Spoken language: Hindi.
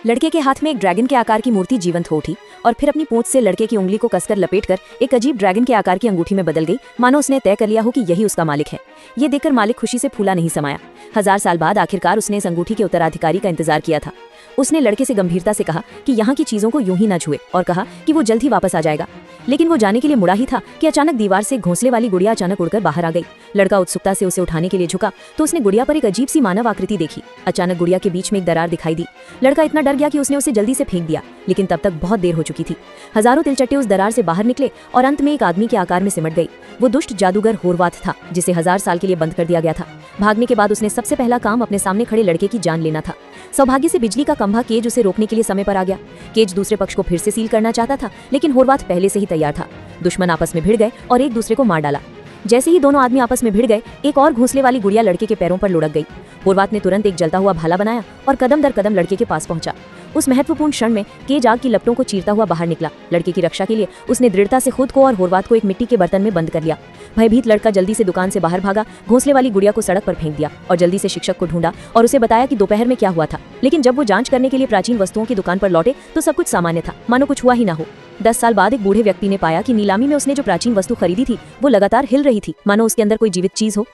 लड़के के हाथ में एक ड्रैगन के आकार की मूर्ति जीवंत हो उठी और फिर अपनी पूंछ से लड़के की उंगली को कसकर लपेटकर एक अजीब ड्रैगन के आकार की अंगूठी में बदल गई, मानो उसने तय कर लिया हो कि यही उसका मालिक है। ये देखकर मालिक खुशी से फूला नहीं समाया। 1000 साल बाद आखिरकार उसने इस अंगूठी के उत्तराधिकारी का इंतजार किया था। उसने लड़के से गंभीरता से कहा कि यहाँ की चीजों को यूं ही न छुए और कहा कि वो जल्द ही वापस आ जाएगा। लेकिन वो जाने के लिए मुड़ा ही था कि अचानक दीवार से घोंसले वाली गुड़िया अचानक उड़कर बाहर आ गई। लड़का उत्सुकता से उसे उठाने के लिए झुका तो उसने गुड़िया पर एक अजीब सी मानव आकृति देखी। अचानक गुड़िया के बीच में एक दरार दिखाई दी। लड़का इतना डर गया कि उसने उसे जल्दी से फेंक दिया, लेकिन तब तक बहुत देर हो चुकी थी। हजारों तिलचट्टे उस दरार से बाहर निकले और अंत में एक आदमी के आकार में सिमट गई। वो दुष्ट जादूगर होरवाथ था, जिसे 1000 साल के लिए बंद कर दिया गया था। भागने के बाद उसने सबसे पहला काम अपने सामने खड़े लड़के की जान लेना था। सौभाग्य से बिजली का खंभा केज उसे रोकने के लिए समय पर आ गया। केज दूसरे पक्ष को फिर से सील करना चाहता था, लेकिन होरवाथ पहले से ही तैयार था। दुश्मन आपस में भिड़ गए और एक दूसरे को मार डाला। जैसे ही दोनों आदमी आपस में भिड़ गए, एक और घोंसले वाली गुड़िया लड़के के पैरों पर लुढ़क गई। होरवाथ ने तुरंत एक जलता हुआ भाला बनाया और कदम दर कदम लड़के के पास पहुंचा। उस महत्वपूर्ण क्षण में केज आग की लपटों को चीरता हुआ बाहर निकला। लड़के की रक्षा के लिए उसने दृढ़ता से खुद को और होरवाथ को एक मिट्टी के बर्तन में बंद कर लिया। भयभीत लड़का जल्दी से दुकान से बाहर भागा, घोंसले वाली गुड़िया को सड़क पर फेंक दिया और जल्दी से शिक्षक को ढूंढा और उसे बताया कि दोपहर में क्या हुआ था। लेकिन जब वो जांच करने के लिए प्राचीन वस्तुओं की दुकान पर लौटे तो सब कुछ सामान्य था, मानो कुछ हुआ ही ना हो। 10 साल बाद एक बूढ़े व्यक्ति ने पाया कि नीलामी में उसने जो प्राचीन वस्तु खरीदी थी वो लगातार हिल रही थी, मानो उसके अंदर कोई जीवित चीज हो।